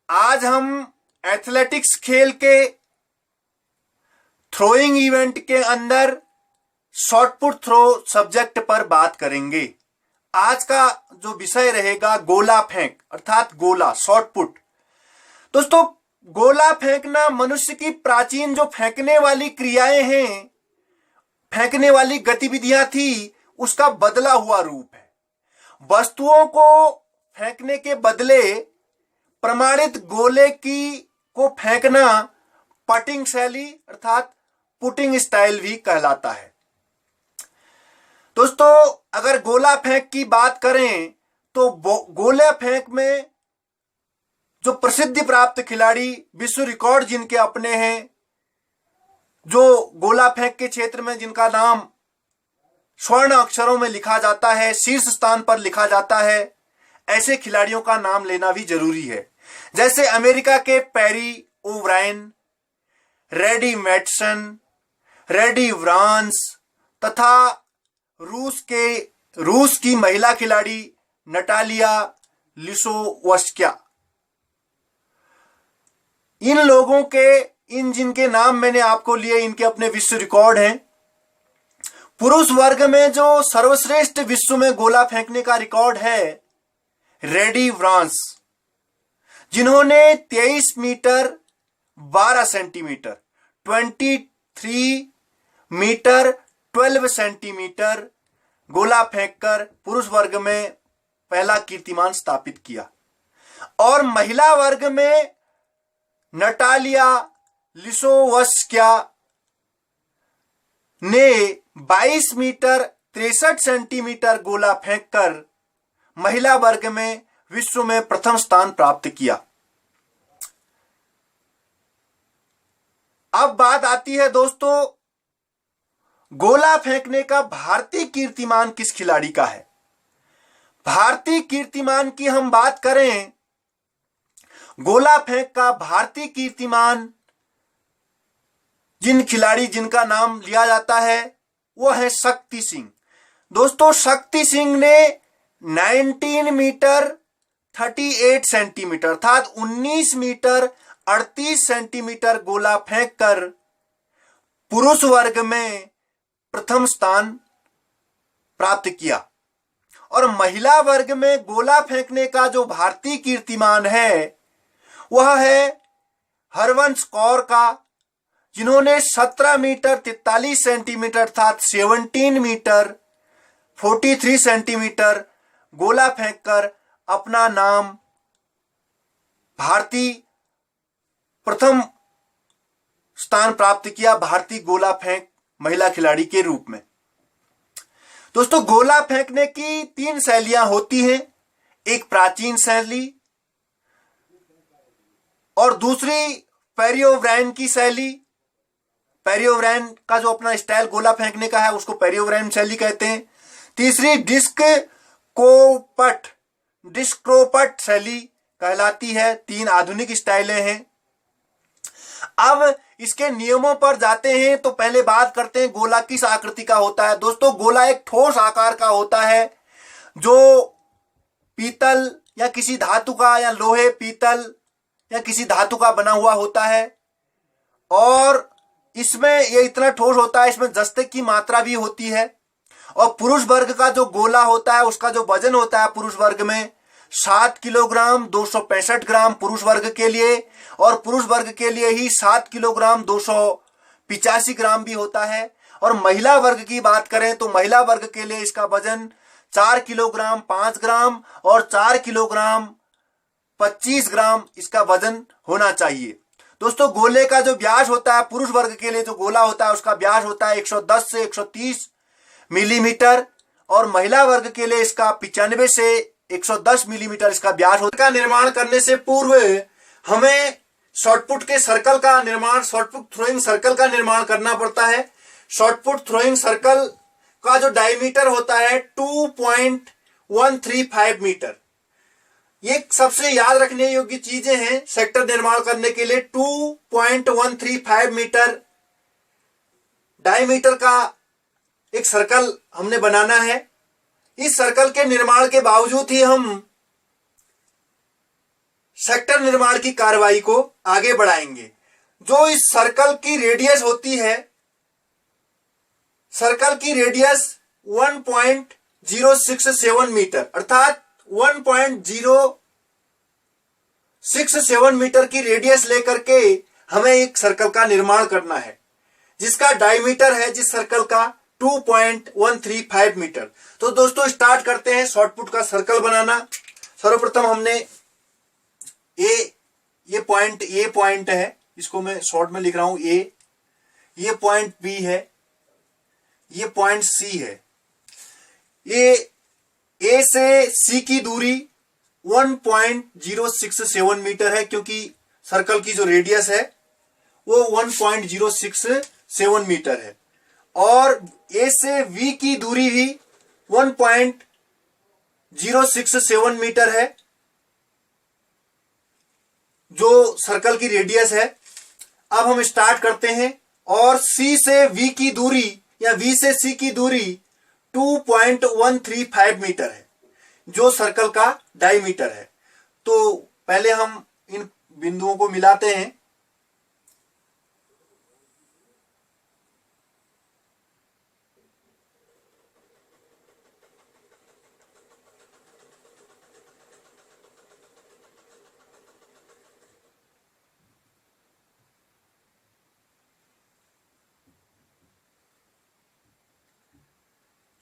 आज हम एथलेटिक्स खेल के थ्रोइंग इवेंट के अंदर शॉट पुट थ्रो सब्जेक्ट पर बात करेंगे। आज का जो विषय रहेगा गोला फेंक अर्थात गोला शॉट पुट। दोस्तों, गोला फेंकना मनुष्य की प्राचीन जो फेंकने वाली क्रियाएं हैं, फेंकने वाली गतिविधियां थी, उसका बदला हुआ रूप है। वस्तुओं को फेंकने के बदले प्रमाणित गोले को फेंकना पटिंग शैली अर्थात पुटिंग स्टाइल भी कहलाता है। दोस्तों, अगर गोला फेंक की बात करें तो गोला फेंक में जो प्रसिद्धि प्राप्त खिलाड़ी, विश्व रिकॉर्ड जिनके अपने हैं, जो गोला फेंक के क्षेत्र में जिनका नाम स्वर्ण अक्षरों में लिखा जाता है, शीर्ष स्थान पर लिखा जाता है, ऐसे खिलाड़ियों का नाम लेना भी जरूरी है। जैसे अमेरिका के पेरी ओब्रायन, रेडी मैटसन, रेडी व्रांस तथा रूस की महिला खिलाड़ी नटालिया लिशोवस्किया। इन लोगों के जिनके नाम मैंने आपको लिए, इनके अपने विश्व रिकॉर्ड हैं। पुरुष वर्ग में जो सर्वश्रेष्ठ विश्व में गोला फेंकने का रिकॉर्ड है रेडी व्रांस, जिन्होंने 23 मीटर 12 सेंटीमीटर, 23 मीटर 12 सेंटीमीटर गोला फेंककर पुरुष वर्ग में पहला कीर्तिमान स्थापित किया। और महिला वर्ग में नटालिया लिशोवस्किया ने 22 मीटर 63 सेंटीमीटर गोला फेंककर महिला वर्ग में विश्व में प्रथम स्थान प्राप्त किया। अब बात आती है दोस्तों, गोला फेंकने का भारतीय कीर्तिमान किस खिलाड़ी का है। भारतीय कीर्तिमान की हम बात करें, गोला फेंक का भारतीय कीर्तिमान जिनका नाम लिया जाता है वो है शक्ति सिंह। दोस्तों, शक्ति सिंह ने 19 मीटर 38 सेंटीमीटर अर्थात 19 मीटर 38 सेंटीमीटर गोला फेंककर पुरुष वर्ग में प्रथम स्थान प्राप्त किया। और महिला वर्ग में गोला फेंकने का जो भारतीय कीर्तिमान है वह है हरवंश कौर का, जिन्होंने 17 मीटर 43 सेंटीमीटर अर्थात 17 मीटर 43 सेंटीमीटर गोला फेंककर अपना नाम भारतीय प्रथम स्थान प्राप्त किया, भारतीय गोला फेंक महिला खिलाड़ी के रूप में। दोस्तों, गोला फेंकने की 3 शैलियां होती हैं। एक प्राचीन शैली और दूसरी पेरियोव्रैन की शैली। पेरियोव्रैन का जो अपना स्टाइल गोला फेंकने का है उसको पेरियोव्रैन शैली कहते हैं। तीसरी डिस्क्रोपट शैली कहलाती है। 3 आधुनिक स्टाइलें हैं। अब इसके नियमों पर जाते हैं तो पहले बात करते हैं गोला किस आकृति का होता है। दोस्तों, गोला एक ठोस आकार का होता है जो पीतल या किसी धातु का या लोहे, पीतल या किसी धातु का बना हुआ होता है। और इसमें ये इतना ठोस होता है, इसमें जस्ते की मात्रा भी होती है। और पुरुष वर्ग का जो गोला होता है उसका जो वजन होता है पुरुष वर्ग में 7 किलोग्राम 265 ग्राम पुरुष वर्ग के लिए, और पुरुष वर्ग के लिए ही 7 किलोग्राम 285 ग्राम भी होता है। और महिला वर्ग की बात करें तो महिला वर्ग के लिए इसका वजन 4 किलोग्राम 5 ग्राम और 4 किलोग्राम 25 ग्राम इसका वजन होना चाहिए। दोस्तों, गोले का जो व्यास होता है पुरुष वर्ग के लिए जो गोला होता है उसका व्यास होता है 110 से 130 मिलीमीटर, और महिला वर्ग के लिए इसका 95 से 110 मिलीमीटर इसका व्यास होता है। का निर्माण करने से पूर्व हमें शॉटपुट के सर्कल का निर्माण, शॉटपुट थ्रोइंग सर्कल का निर्माण करना पड़ता है। शॉटपुट थ्रोइंग सर्कल का जो डायमीटर होता है 2.135 मीटर। ये सबसे याद रखने योग्य चीजें हैं सेक्टर निर्माण करने के लिए। 2.135 मीटर डायमीटर का एक सर्कल हमने बनाना है। इस सर्कल के निर्माण के बावजूद ही हम सेक्टर निर्माण की कार्रवाई को आगे बढ़ाएंगे। जो इस सर्कल की रेडियस होती है, सर्कल की रेडियस 1.067 मीटर अर्थात 1.067 मीटर की रेडियस लेकर के हमें एक सर्कल का निर्माण करना है, जिसका डायमीटर है जिस सर्कल का 2.135 मीटर। तो दोस्तों स्टार्ट करते हैं शॉर्टपुट का सर्कल बनाना। सर्वप्रथम हमने ये पॉइंट है, इसको मैं शॉर्ट में लिख रहा हूं ए, ये पॉइंट बी है, ये पॉइंट सी है। ये ए से सी की दूरी 1.067 मीटर है, क्योंकि सर्कल की जो रेडियस है वो 1.067 मीटर है। और ए से वी की दूरी भी 1.067 मीटर है, जो सर्कल की रेडियस है। अब हम स्टार्ट करते हैं। और सी से वी की दूरी या वी से सी की दूरी 2.135 मीटर है, जो सर्कल का डायमीटर है। तो पहले हम इन बिंदुओं को मिलाते हैं।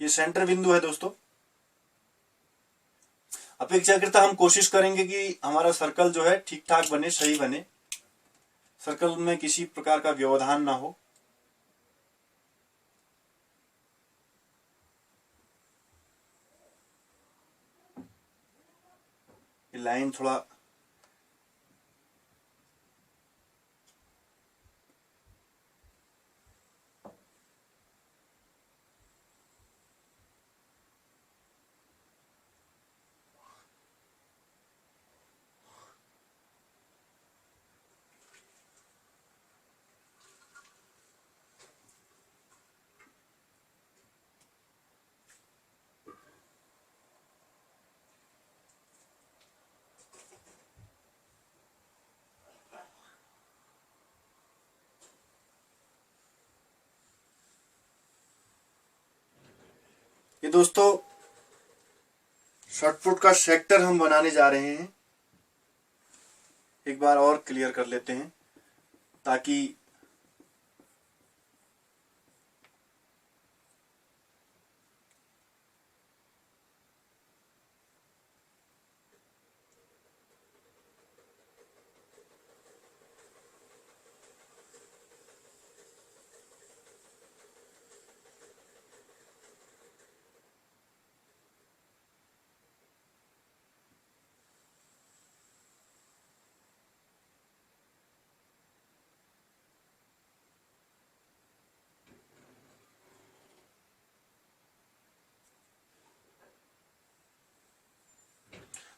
ये सेंटर बिंदु है दोस्तों। अपेक्षाकृत हम कोशिश करेंगे कि हमारा सर्कल जो है ठीक ठाक बने, सही बने, सर्कल में किसी प्रकार का व्यवधान ना हो। ये लाइन थोड़ा ये दोस्तों शॉर्टपुट का सेक्टर हम बनाने जा रहे हैं। एक बार और क्लियर कर लेते हैं ताकि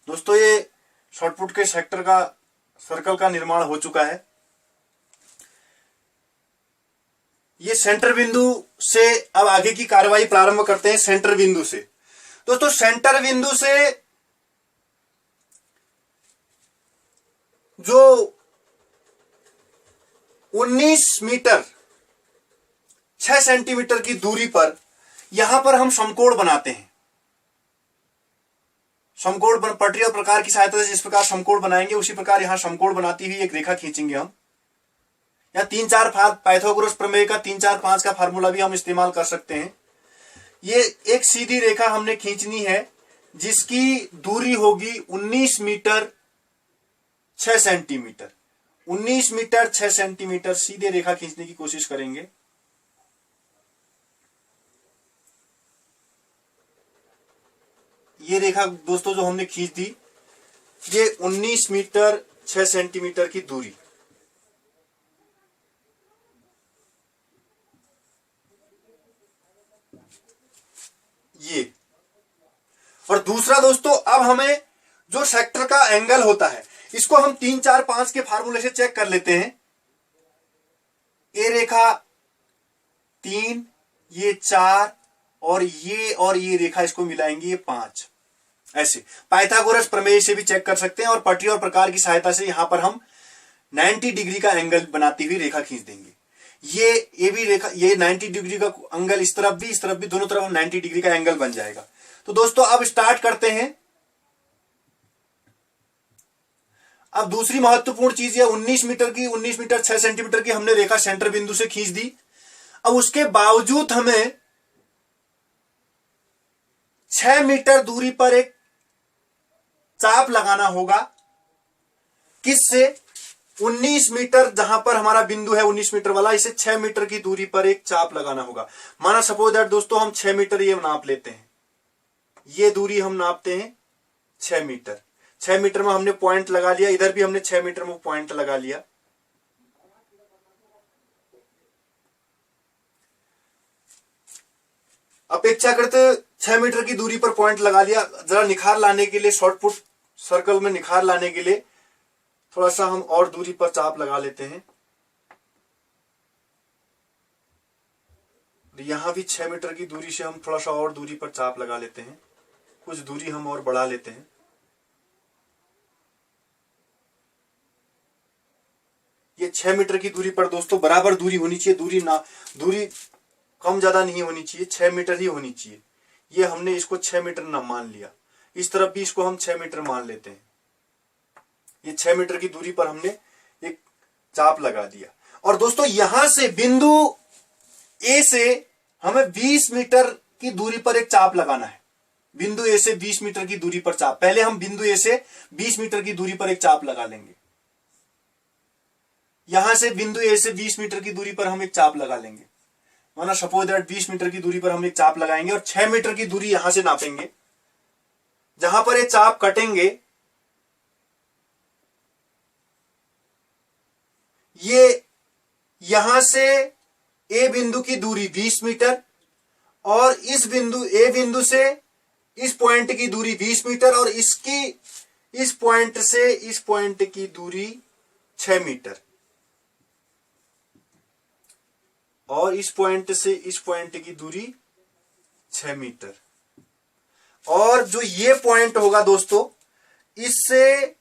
दोस्तों ये शॉर्टपुट के सेक्टर का सर्कल का निर्माण हो चुका है। ये सेंटर बिंदु से अब आगे की कार्रवाई प्रारंभ करते हैं। सेंटर बिंदु से दोस्तों, सेंटर बिंदु से जो 19 मीटर 6 सेंटीमीटर की दूरी पर यहां पर हम समकोण बनाते हैं। समकोण पटरी और प्रकार की सहायता से जिस प्रकार समकोण बनाएंगे उसी प्रकार यहां समकोण बनाती हुई एक रेखा खींचेंगे हम। या 3-4 पाइथागोरस प्रमेय का 3-4-5 का फार्मूला भी हम इस्तेमाल कर सकते हैं। ये एक सीधी रेखा हमने खींचनी है जिसकी दूरी होगी 19 मीटर 6 सेंटीमीटर। 19 मीटर 6 सेंटीमीटर सीधे रेखा खींचने की कोशिश करेंगे। ये रेखा दोस्तों जो हमने खींच दी, ये 19 मीटर 6 सेंटीमीटर की दूरी। ये और दूसरा दोस्तों, अब हमें जो सेक्टर का एंगल होता है इसको हम 3-4-5 के फार्मूले से चेक कर लेते हैं। ये रेखा 3, ये 4 और ये रेखा इसको मिलाएंगे, ये 5। ऐसे पाइथागोरस प्रमेय से भी चेक कर सकते हैं, और पटरी और प्रकार की सहायता से यहां पर हम 90 डिग्री का एंगल बनाती हुई रेखा खींच देंगे। ये भी रेखा, ये 90 डिग्री का एंगल इस तरफ भी, दोनों तरफ 90 डिग्री का एंगल बन जाएगा। तो दोस्तों अब स्टार्ट करते हैं। अब दूसरी महत्वपूर्ण चीज है 19 मीटर की, 19 मीटर 6 सेंटीमीटर की हमने रेखा सेंटर बिंदु से खींच दी। अब उसके बावजूद हमें 6 मीटर दूरी पर एक चाप लगाना होगा। किससे? 19 मीटर जहां पर हमारा बिंदु है 19 मीटर वाला, इसे 6 मीटर की दूरी पर एक चाप लगाना होगा। माना सपोज दैट दोस्तों हम 6 मीटर ये नाप लेते हैं, ये दूरी हम नापते हैं 6 मीटर। 6 मीटर में हमने पॉइंट लगा लिया, इधर भी हमने 6 मीटर में पॉइंट लगा लिया। अपेक्षाकृत 6 मीटर की दूरी पर पॉइंट लगा लिया। जरा निखार लाने के लिए, शॉर्टपुट सर्कल में निखार लाने के लिए थोड़ा सा हम और दूरी पर चाप लगा लेते हैं। यहां भी 6 मीटर की दूरी से हम थोड़ा सा और दूरी पर चाप लगा लेते हैं, कुछ दूरी हम और बढ़ा लेते हैं। ये 6 मीटर की दूरी पर दोस्तों बराबर दूरी होनी चाहिए, दूरी कम ज्यादा नहीं होनी चाहिए, 6 मीटर ही होनी चाहिए। ये हमने इसको 6 मीटर ना मान लिया, इस तरफ भी इसको हम 6 मीटर मान लेते हैं। ये 6 मीटर की दूरी पर हमने एक चाप लगा दिया। और दोस्तों यहां से बिंदु ए से हमें 20 मीटर की दूरी पर एक चाप लगाना है। बिंदु ए से 20 मीटर की दूरी पर चाप, पहले हम बिंदु ए से 20 मीटर की दूरी पर एक चाप लगा लेंगे। यहां से बिंदु ए से 20 मीटर की दूरी पर हम एक चाप लगा लेंगे। माना सपोज दैट 20 मीटर की दूरी पर हम एक चाप लगाएंगे और 6 मीटर की दूरी यहां से नापेंगे। जहां पर ये चाप कटेंगे, ये यहां से ए बिंदु की दूरी 20 मीटर और इस बिंदु ए बिंदु से इस पॉइंट की दूरी 20 मीटर और इसकी इस पॉइंट से इस पॉइंट की दूरी 6 मीटर और इस पॉइंट से इस पॉइंट की दूरी 6 मीटर। और जो ये पॉइंट होगा दोस्तों, इससे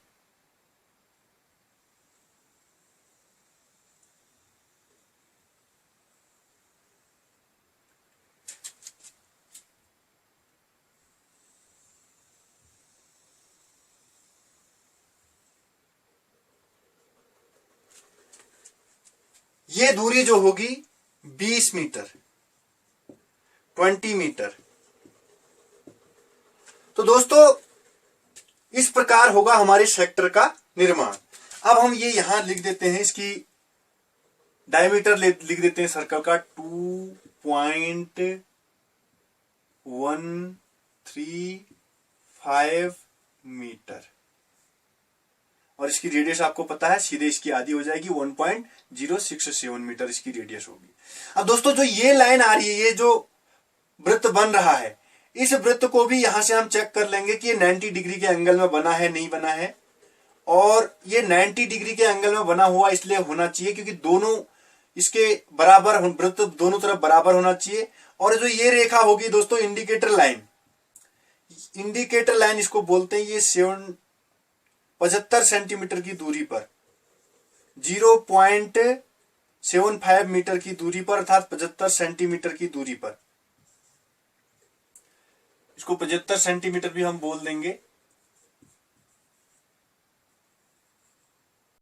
ये दूरी जो होगी 20 मीटर, 20 मीटर। तो दोस्तों इस प्रकार होगा हमारे सेक्टर का निर्माण। अब हम ये यहां लिख देते हैं, इसकी डायमीटर लिख देते हैं सर्कल का 2.135 मीटर और इसकी रेडियस आपको पता है, सीधे इसकी आधी हो जाएगी, 1.067 मीटर इसकी रेडियस होगी। अब दोस्तों जो ये लाइन आ रही है, ये जो वृत्त बन रहा है, इस वृत्त को भी यहां से हम चेक कर लेंगे कि ये 90 डिग्री के एंगल में बना है नहीं बना है। और ये 90 डिग्री के एंगल में बना हुआ इसलिए होना चाहिए क्योंकि दोनों इसके बराबर, वृत्त दोनों तरफ बराबर होना चाहिए। और जो ये रेखा होगी दोस्तों इंडिकेटर लाइन, इंडिकेटर लाइन इसको बोलते हैं, ये 75 सेंटीमीटर की दूरी पर 0.75 मीटर की दूरी पर अर्थात 75 सेंटीमीटर की दूरी पर, इसको 75 सेंटीमीटर भी हम बोल देंगे।